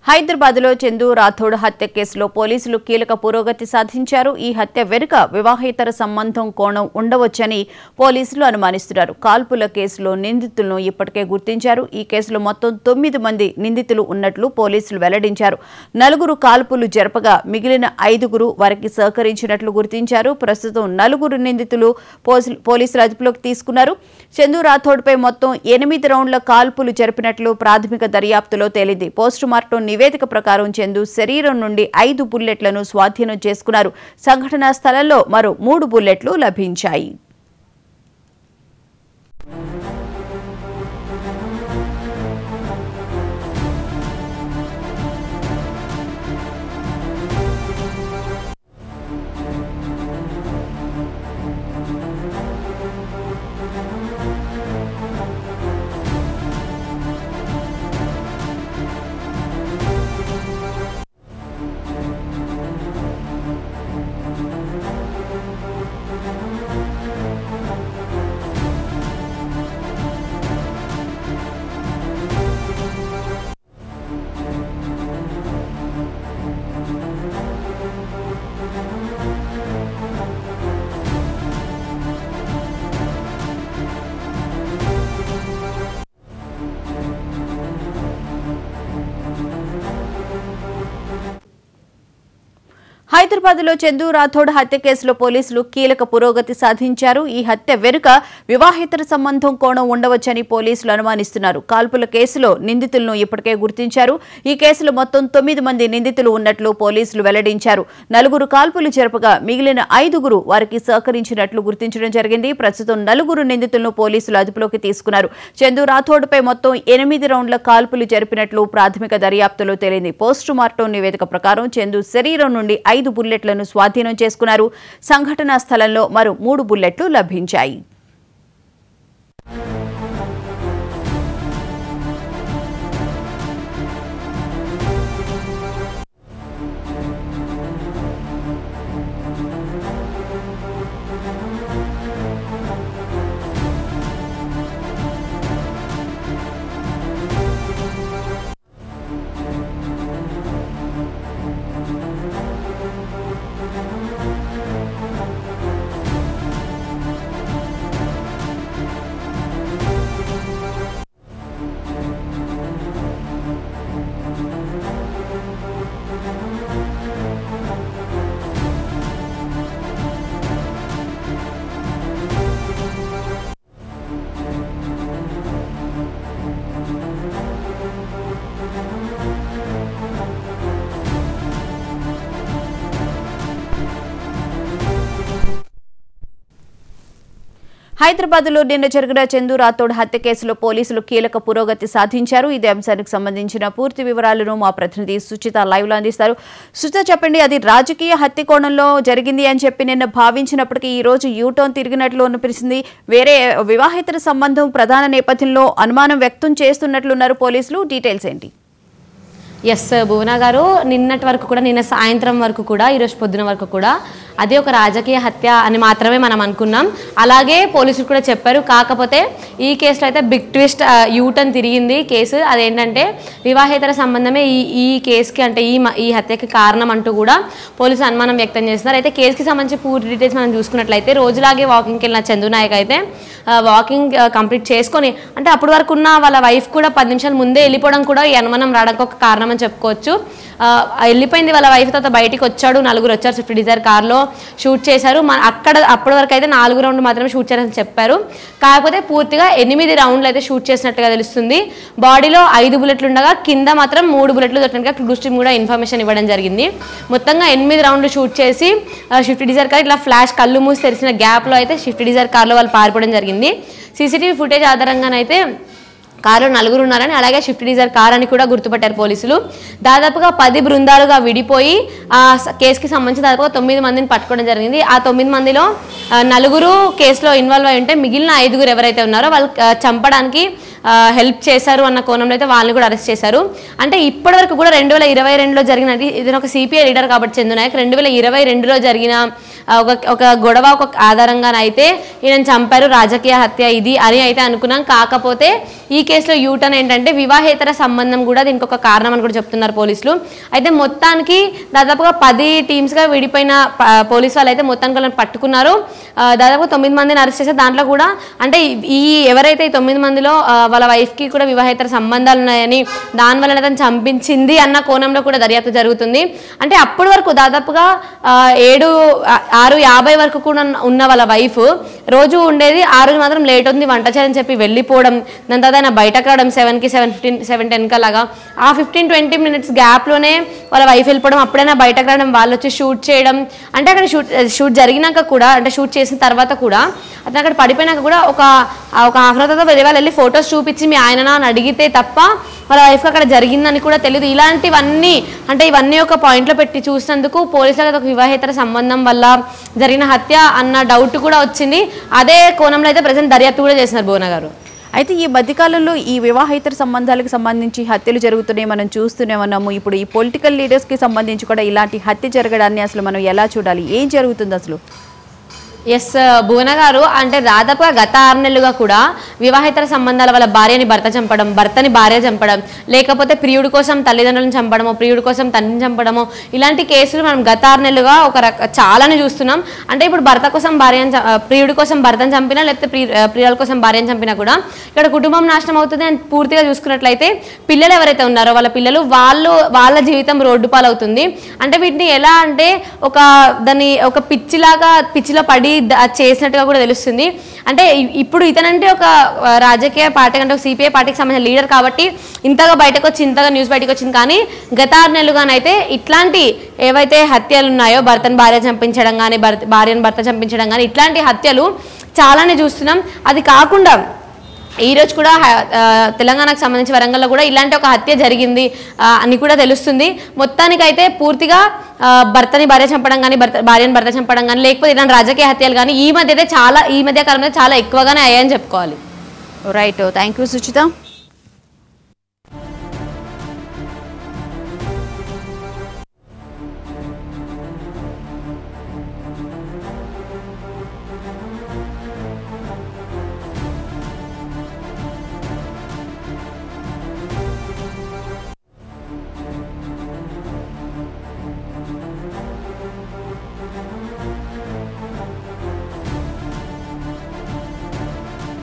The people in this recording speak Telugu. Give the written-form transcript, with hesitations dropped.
హైదరాబాద్లో చందు రాథోడ్ హత్య కేసులో పోలీసులు కీలక పురోగతి సాధించారు. ఈ హత్య వెనుక వివాహేతర సంబంధం కోణం ఉండవచ్చని పోలీసులు అనుమానిస్తున్నారు. కాల్పుల కేసులో నిందితులను ఇప్పటికే గుర్తించారు. ఈ కేసులో మొత్తం 9 మంది నిందితులు ఉన్నట్లు పోలీసులు వెల్లడించారు. 4 కాల్పులు జరపగా మిగిలిన 5 వారికి సహకరించినట్లు గుర్తించారు. ప్రస్తుతం 4 నిందితులు పోలీసులు అదుపులోకి తీసుకున్నారు. చందు రాథోడ్పై మొత్తం 8 రౌండ్ల కాల్పులు జరిపినట్లు ప్రాథమిక దర్యాప్తులో తేలింది. పోస్టుమార్టం నివేదిక ప్రకారం చందు శరీరం నుండి 5 బుల్లెట్లను స్వాధీనం చేసుకున్నారు. సంఘటనా స్థలంలో మరో 3 బుల్లెట్లు లభించాయి. హైదరాబాద్లో చందు రాథోడ్ హత్య కేసులో పోలీసులు కీలక పురోగతి సాధించారు. ఈ హత్య వెనుక వివాహేతర సంబంధం కోణం ఉండవచ్చని పోలీసులు అనుమానిస్తున్నారు. కాల్పుల కేసులో నిందితులను ఇప్పటికే గుర్తించారు. ఈ కేసులో మొత్తం 9 మంది నిందితులు ఉన్నట్లు పోలీసులు వెల్లడించారు. 4 కాల్పులు జరపగా మిగిలిన 5 వారికి సహకరించినట్లు గుర్తించడం జరిగింది. ప్రస్తుతం 4 నిందితులను పోలీసులు అదుపులోకి తీసుకున్నారు. చందు రాథోడ్పై మొత్తం 8 రౌండ్ల కాల్పులు జరిపినట్లు ప్రాథమిక దర్యాప్తులో తేలింది. పోస్టుమార్టం నివేదిక ప్రకారం చందు శరీరం నుండి 5 బుల్లెట్లను స్వాధీనం చేసుకున్నారు. సంఘటనా స్థలంలో మరో 3 బుల్లెట్లు లభించాయి. హైదరాబాద్లో నిన్న జరిగిన చందు రాథోడ్ హత్య కేసులో పోలీసులు కీలక పురోగతి సాధించారు. ఇదే అంశానికి సంబంధించిన పూర్తి వివరాలను మా ప్రతినిధి సుచిత లైవ్ లో అందిస్తారు. సుచిత, చెప్పండి, అది రాజకీయ హత్య కోణంలో జరిగింది అని చెప్పి నిన్న భావించినప్పటికీ ఈ రోజు యూటర్న్ తిరిగినట్లు అనిపిస్తుంది. వేరే వివాహేతర సంబంధం ప్రధాన నేపథ్యంలో అనుమానం వ్యక్తం చేస్తున్నట్లున్నారు పోలీసులు. డీటెయిల్స్ ఏంటి? ఎస్ భువన గారు, నిన్నటి వరకు కూడా, నిన్న సాయంత్రం వరకు కూడా, ఈరోజు పొద్దున వరకు కూడా అదే ఒక రాజకీయ హత్య అని మాత్రమే మనం అనుకున్నాం. అలాగే పోలీసులు కూడా చెప్పారు. కాకపోతే ఈ కేసులో అయితే బిగ్ ట్విస్ట్, యూటర్న్ తిరిగింది కేసు. అదేంటంటే వివాహేతర సంబంధమే ఈ కేసుకి, అంటే ఈ హత్యకి కారణం అంటూ కూడా పోలీసులు అనుమానం వ్యక్తం చేస్తున్నారు. అయితే కేసుకి సంబంధించి పూర్తి డీటెయిల్స్ మనం చూసుకున్నట్లయితే, రోజులాగే వాకింగ్కి వెళ్ళిన చందు నాయక్ అయితే వాకింగ్ కంప్లీట్ చేసుకొని, అంటే అప్పటి వరకు ఉన్న వాళ్ళ వైఫ్ కూడా 10 నిమిషాల ముందే వెళ్ళిపోవడం కూడా ఈ అనుమానం రావడానికి ఒక కారణం అని చెప్పుకోవచ్చు. వెళ్ళిపోయింది వాళ్ళ వైఫ్. తర్వాత బయటికి వచ్చాడు, 4 వచ్చారు. స్విఫ్ట్ డిజైర్ కార్లో షూట్ చేశారు. అప్పటి వరకు అయితే 4 రౌండ్లు మాత్రమే షూట్ చేయాలని చెప్పారు. కాకపోతే పూర్తిగా 8 రౌండ్లు అయితే షూట్ చేసినట్టుగా తెలుస్తుంది. బాడీలో 5 బుల్లెట్లు ఉండగా కింద మాత్రం 3 బుల్లెట్లు దొరికినట్టుగా క్లూస్ టీమ్ కూడా ఇన్ఫర్మేషన్ ఇవ్వడం జరిగింది. మొత్తంగా 8 రౌండ్లు షూట్ చేసి స్విఫ్ట్ డిజైర్ కార్ ఇట్లా ఫ్లాష్ కళ్ళు మూసి తెరిచిన గ్యాప్లో అయితే స్విఫ్ట్ డిజైర్ కార్లో వాళ్ళు పారిపోవడం జరిగింది. సీసీటీవీ ఫుటేజ్ ఆధారంగానైతే కారులో 4 ఉన్నారని, అలాగే స్విఫ్ట్ డిజైర్ కార్ అని కూడా గుర్తుపట్టారు పోలీసులు. దాదాపుగా 10 బృందాలుగా విడిపోయి ఆ కేసుకి సంబంధించి దాదాపుగా 9 మందిని పట్టుకోవడం జరిగింది. ఆ 9 మందిలో 4 కేసులో ఇన్వాల్వ్ అయి ఉంటే మిగిలిన 5 ఎవరైతే ఉన్నారో వాళ్ళు చంపడానికి హెల్ప్ చేశారు అన్న కోణంలో అయితే వాళ్ళని కూడా అరెస్ట్ చేశారు. అంటే ఇప్పటివరకు కూడా 2022లో జరిగినది, ఇది ఒక సిపిఐ లీడర్ కాబట్టి చందు నాయక్ 2022లో జరిగిన ఒక గొడవ ఒక ఆధారంగానైతే ఈయన చంపారు, రాజకీయ హత్య ఇది అని అయితే అనుకున్నాం. కాకపోతే ఈ కేసులో యూటర్న్ ఏంటంటే వివాహేతర సంబంధం కూడా దీనికి ఒక కారణం అని కూడా చెప్తున్నారు పోలీసులు. అయితే మొత్తానికి దాదాపుగా 10 టీమ్స్గా విడిపోయిన పోలీసు వాళ్ళు అయితే మొత్తానికి వాళ్ళని పట్టుకున్నారు. దాదాపు 9 మందిని అరెస్ట్ చేశారు. దాంట్లో కూడా అంటే ఈ ఎవరైతే ఈ 9 మందిలో వాళ్ళ వైఫ్కి కూడా వివాహేతర సంబంధాలు ఉన్నాయని, దానివల్ల అతను చంపించింది అన్న కోణంలో కూడా దర్యాప్తు జరుగుతుంది. అంటే అప్పటి వరకు దాదాపుగా 6:50 వరకు కూడా ఉన్న వాళ్ళ వైఫ్ రోజు ఉండేది, ఆ రోజు మాత్రం లేట్ ఉంది వంట చేయాలని చెప్పి వెళ్ళిపోవడం, దాని తర్వాత ఆయన బయటకు రావడం 7కి 7:10 లాగా, ఆ 15-20 మినిట్స్ గ్యాప్లోనే వాళ్ళ వైఫ్ వెళ్ళిపోవడం, అప్పుడైనా బయటకు రావడం, వాళ్ళు వచ్చి షూట్ చేయడం. అంటే అక్కడ షూట్ జరిగినాక కూడా, అంటే షూట్ చేసిన తర్వాత కూడా అతను అక్కడ పడిపోయినాక కూడా ఒక హాఫ్ అన్ అవర్తో వేరే వాళ్ళు వెళ్ళి ఫొటోస్ చూపించి మీ ఆయన అని అడిగితే తప్ప వాళ్ళ వైఫ్కి అక్కడ జరిగిందని కూడా తెలియదు. ఇలాంటివన్నీ అంటే ఇవన్నీ ఒక పాయింట్లో పెట్టి చూసినందుకు పోలీసులకు ఒక వివాహేతర సంబంధం వల్ల జరిగిన హత్య అన్న డౌట్ కూడా వచ్చింది. అదే కోణంలో అయితే ప్రజెంట్ దర్యాప్తు కూడా చేస్తున్నారు భువన గారు. అయితే ఈ మధ్యకాలంలో ఈ వివాహేతర సంబంధాలకు సంబంధించి హత్యలు జరుగుతున్నాయి, మనం చూస్తూనే ఉన్నాము. ఇప్పుడు ఈ పొలిటికల్ లీడర్స్కి సంబంధించి కూడా ఇలాంటి హత్య జరగడాన్ని అసలు మనం ఎలా చూడాలి, ఏం జరుగుతుంది అసలు? ఎస్ భువన గారు, అంటే దాదాపుగా గత 6 నెలలుగా కూడా వివాహేతర సంబంధాల వల్ల భార్యని భర్త చంపడం, భర్తని భార్య చంపడం, లేకపోతే ప్రియుడి కోసం తల్లిదండ్రులను చంపడము, ప్రియుడి కోసం తండ్రిని చంపడము, ఇలాంటి కేసులు మనం గత 6 నెలలుగా చాలానే చూస్తున్నాం. అంటే ఇప్పుడు భర్త కోసం భార్యను, ప్రియుడి కోసం భర్తను చంపినా, లేకపోతే ప్రియుల కోసం భార్యను చంపినా కూడా ఇక్కడ కుటుంబం నాశనం అవుతుంది. అని పూర్తిగా చూసుకున్నట్లయితే పిల్లలు ఎవరైతే ఉన్నారో వాళ్ళ పిల్లలు వాళ్ళ జీవితం రోడ్డు పాలవుతుంది. అంటే వీటిని ఎలా అంటే దాన్ని ఒక పిచ్చిలో పడి చేసినట్టుగా కూడా తెలుస్తుంది. అంటే ఇప్పుడు ఇతనంటే ఒక రాజకీయ పార్టీ అంటే ఒక సిపిఐ పార్టీకి సంబంధించిన లీడర్ కాబట్టి ఇంతగా బయటకు వచ్చి ఇంతగా న్యూస్ బయటకు వచ్చింది. కానీ గత 6 నెలలుగానైతే ఇట్లాంటి ఏవైతే హత్యలు ఉన్నాయో, భర్తను భార్య చంపించడం కానీ, భార్యను భర్త చంపించడం కానీ, ఇట్లాంటి హత్యలు చాలానే చూస్తున్నాం. అది కాకుండా ఈరోజు కూడా తెలంగాణకు సంబంధించి వరంగల్లో కూడా ఇలాంటి ఒక హత్య జరిగింది అని కూడా తెలుస్తుంది. మొత్తానికైతే పూర్తిగా భర్తని భార్య చంపడం కానీ, భార్యను భర్త చంపడం కానీ, లేకపోతే ఇలాంటి రాజకీయ హత్యలు కానీ ఈ మధ్య కాలంలో చాలా ఎక్కువగానే అయ్యాయని చెప్పుకోవాలి. Right, thank you Suchitha.